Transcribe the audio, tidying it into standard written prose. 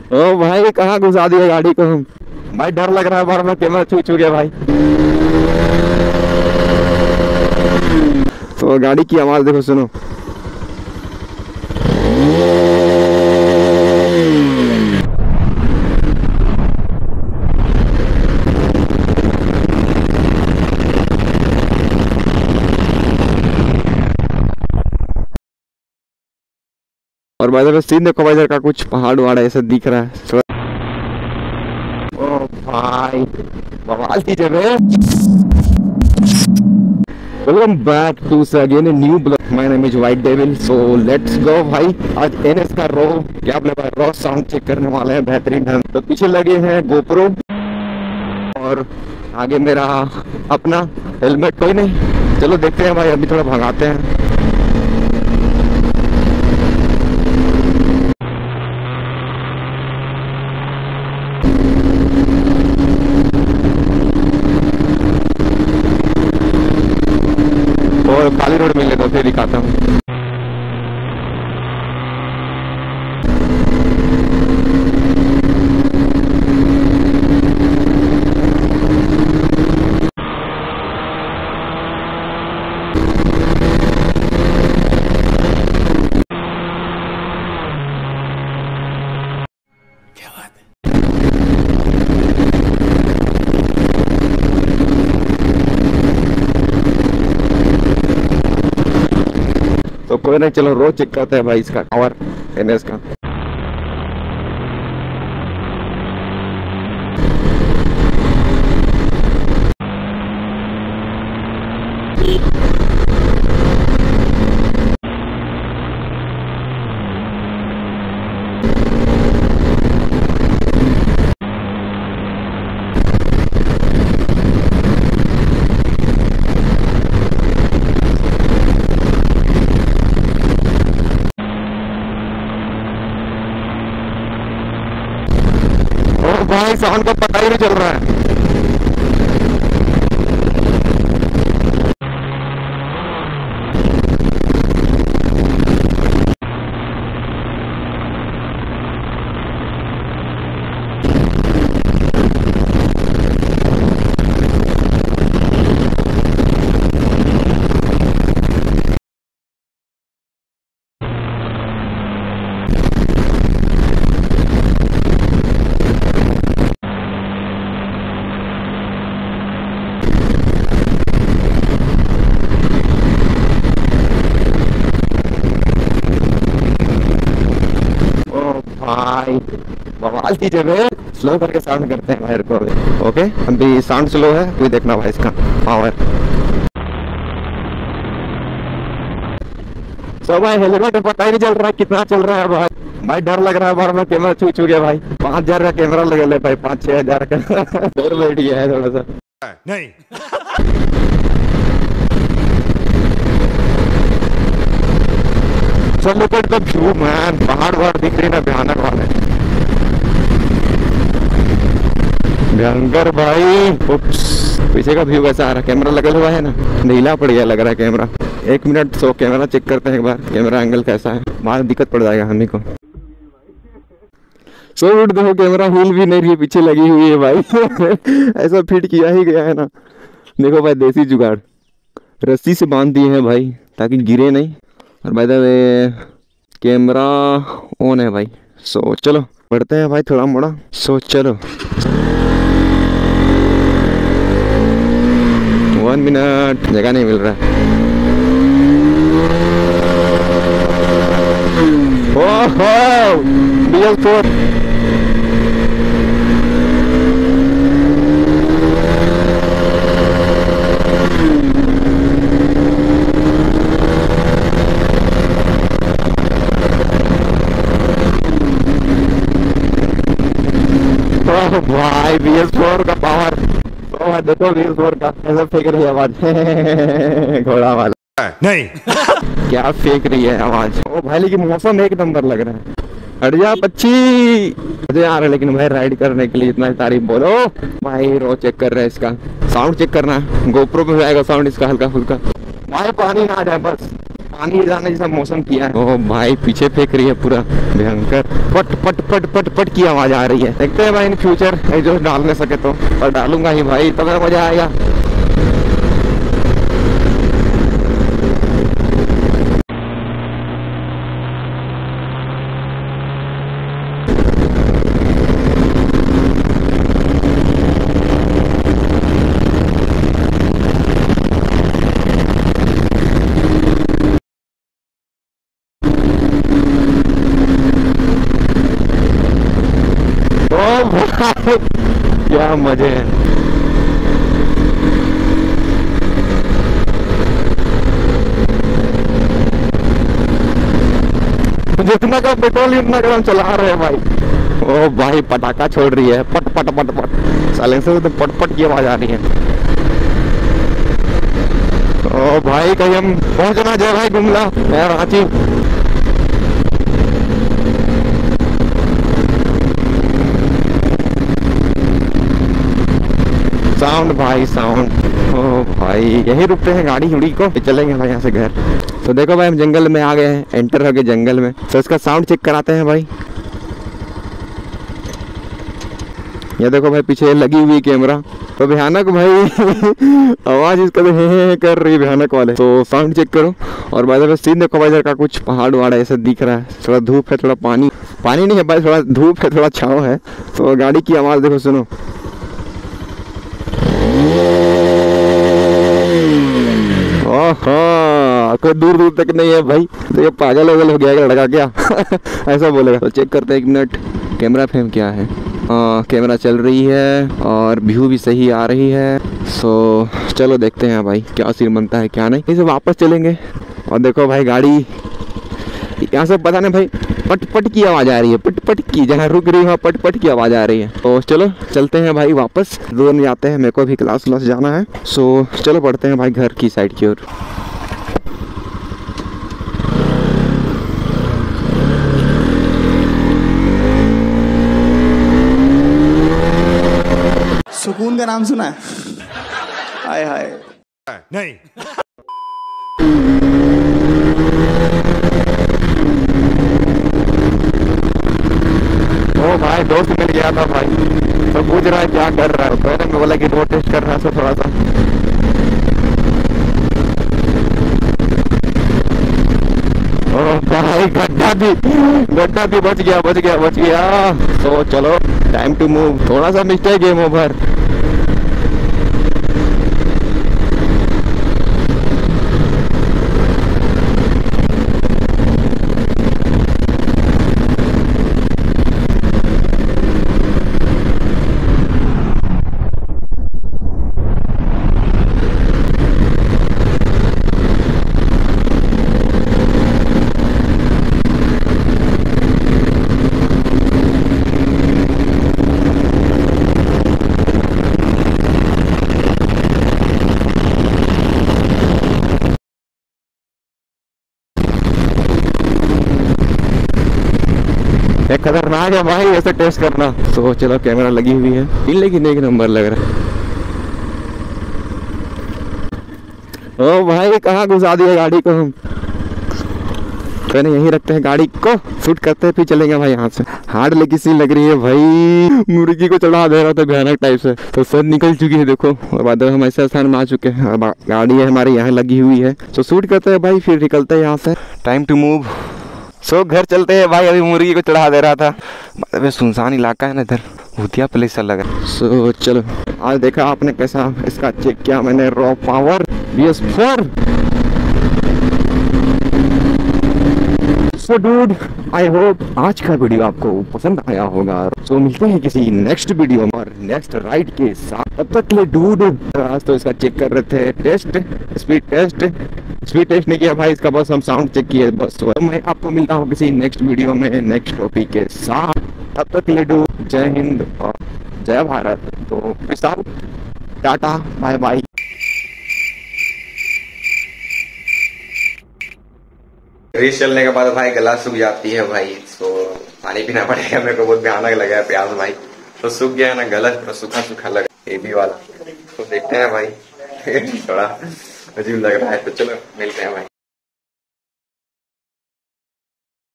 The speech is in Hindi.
ओ भाई कहाँ घुसा दिया गाड़ी को हम। भाई डर लग रहा है, बार बार कैमरा छू गया भाई। तो गाड़ी की आवाज देखो, सुनो। और भाई देखो सीन देखो भाई, इधर का कुछ पहाड़ वहाड़ ऐसा दिख रहा है। ओ भाई बवाल की जगह। Welcome back to again new blog. My name is white devil. So let's go भाई। आज एनएस का क्या बोले भाई, रॉ साउंड चेक करने वाले हैं बेहतरीन ढंग। तो पीछे लगे हैं गोप्रो और आगे मेरा अपना हेलमेट। कोई नहीं, चलो देखते हैं भाई, अभी थोड़ा भगाते हैं। और काली रोड मिले तो फिर दिखाता हूँ। क्या बात है। तो कोई नहीं, चलो रोज चेक करते हैं भाई इसका पावर एनएस का। भाई साउंड का पता ही नहीं चल रहा है। भाई बवाल की जगह। स्लो करके साउंड करते हैं भाई को। ओके अभी साउंड स्लो है, कोई देखना भाई इसका पावर। तो भाई हेलमेट पता ही नहीं चल रहा है कितना चल रहा है भाई। भाई डर लग रहा है, बार बार कैमरा छू गया भाई। 5,000 का कैमरा लगे ले भाई, 5-6 हजार का। डर बैठ गया है थोड़ा सा। नहीं चल look at the view man. पहाड़ वहाड़ दिख रही ना, भयानक वाले भयंकर भाई। उप्स, पीछे का व्यू कैसा आ रहा है। कैमरा लगा हुआ है ना, ढीला पड़ गया लग रहा है camera. 1 minute so camera check करते हैं एक बार, कैमरा एंगल कैसा है। वहां दिक्कत पड़ जाएगा हमें को। सो मिनट देखो, कैमरा हिल भी नहीं रही है, पीछे लगी हुई है भाई। ऐसा फिट किया ही गया है ना। देखो भाई देसी जुगाड़, रस्सी से बांध दिए हैं भाई ताकि गिरे नहीं। और भाई द कैमरा ऑन है भाई। सो चलो बढ़ते हैं भाई थोड़ा मोड़ा। सो चलो 1 मिनट, जगह नहीं मिल रहा है। ओहो BS4 भाई BS4 का पावर। तो देखो BS4 का ऐसा फेंक रही है आवाज। घोड़ा वाला नहीं। क्या फेंक रही है आवाज। ओ भाई लेकिन मौसम एक नंबर लग रहा है। हट जा पक्षी। मजे आ रहा है लेकिन भाई राइड करने के लिए इतना तारीफ बोलो भाई। रो चेक कर रहे हैं इसका, साउंड चेक करना है। गोप्रो पे आएगा साउंड इसका हल्का फुल्का। भाई पानी ना आ जाए बस, पानी जाने जैसा मौसम किया है। ओ भाई पीछे फेंक रही है पूरा भयंकर, पट पट पट पट पट की आवाज आ रही है। देखते हैं भाई इन फ्यूचर जो डाल नहीं सके तो, पर डालूंगा ही भाई, तब मजा आएगा। क्या मजे हैं। जितना का पेट्रोल उतना का हम चला रहे हैं भाई। ओ भाई पटाखा छोड़ रही है, पट पट पट पट, साइलेंसर से तो पट पट की आवाज आ रही है। ओ भाई कहीं हम पहुंचना जाए भाई गुमला मैं रांची। साउंड भाई साउंड, ओ भाई यही रुकते हैं गाड़ी उड़ी को, चलेंगे भाई यहाँ से घर। तो देखो भाई हम जंगल में आ गए हैं, एंटर हो गए जंगल में। तो इसका साउंड चेक कराते हैं भाई। ये देखो भाई पीछे लगी हुई कैमरा, तो भयानक भाई आवाज इसका तो हे कर रही है भयानक वाले। तो साउंड चेक करो। और भाई देखो सीन देखो भाई, इधर का कुछ पहाड़ वहाड़ ऐसा दिख रहा है, थोड़ा धूप है, थोड़ा पानी पानी नहीं है भाई, थोड़ा धूप है, थोड़ा छाँव है। तो गाड़ी की आवाज देखो, सुनो। कोई दूर दूर तक नहीं है भाई, तो ये पागल वगल हो गया लड़का क्या ऐसा बोलेगा। तो चेक करते हैं, एक मिनट। कैमरा फ्रेम क्या है, कैमरा चल रही है और व्यू भी सही आ रही है। सो चलो देखते हैं भाई क्या सीन बनता है क्या नहीं। इसे वापस चलेंगे। और देखो भाई गाड़ी यहाँ से पता नहीं भाई पट पट की आवाज आ रही है, पट पट की, जहाँ रुक रही है वहाँ पट पट की आवाज आ रही है। तो चलो चलते हैं भाई वापस, दूर नहीं जाते हैं, मेरे को भी क्लास जाना है। सो चलो बढ़ते हैं भाई घर की साइड की ओर। सुकून का नाम सुना है? हाय हाय नहीं। ओ भाई दोस्त मिल गया था भाई, तो पूछ रहा है क्या कर रहा है। पहले मैं बोला कि रोड टेस्ट कर रहा है थोड़ा सा। ओ भाई गड्ढा भी बच गया। तो चलो टाइम टू मूव, थोड़ा सा मिस्टेक, गेम ओवर। एक खतरनाक है भाई ऐसे टेस्ट करना। तो चलो कैमरा लगी हुई है, लेकिन एक नंबर लग रहा है। ओ भाई कहाँ घुसा दिया गाड़ी को हम, पहले यहीं रखते हैं गाड़ी को, शूट करते हैं फिर चलेंगे भाई यहाँ से। हार्ड लेगी सी लग रही है भाई, मुर्गी को चढ़ा दे रहा था भयानक टाइप से। तो सर निकल चुकी है देखो, और बाद में हम ऐसे स्थान में आ चुके हैं, गाड़ी है हमारे यहाँ लगी हुई है। तो शूट करते हैं भाई फिर निकलते हैं यहाँ से, टाइम टू मूव। सो घर चलते हैं भाई, अभी मुर्गी को चढ़ा दे रहा था। मतलब सुनसान इलाका है ना इधर, भूतिया प्लेस सा लगा। सो चलो आज देखा आपने कैसा इसका चेक किया मैंने, raw power BS4। So dude I hope आज का वीडियो आपको पसंद आया होगा। सो मिलते हैं किसी नेक्स्ट वीडियो में और नेक्स्ट राइड के साथ। तब तक के लिए डूड आज तो इसका चेक कर रहे थे, टेस्ट स्पीड टेस्ट नहीं किया भाई इसका, बस हम साउंड चेक किए बस। तो मैं आपको मिलता हूँ किसी नेक्स्ट वीडियो में नेक्स्ट टॉपिक के साथ। तब तक के लिए डूड, जय हिंद और जय भारत। तो peace out, tata bye bye. Race चलने के बाद भाई गला सूख जाती है भाई, तो पानी पीना पड़ेगा। मेरे को बहुत भयानक लगा है प्यास भाई, तो सूख गया है ना गला, थोड़ा सूखा सूखा लगा ये भी वाला। तो देखते हैं भाई थोड़ा अजीब लग रहा है, तो चलो मिलते हैं भाई।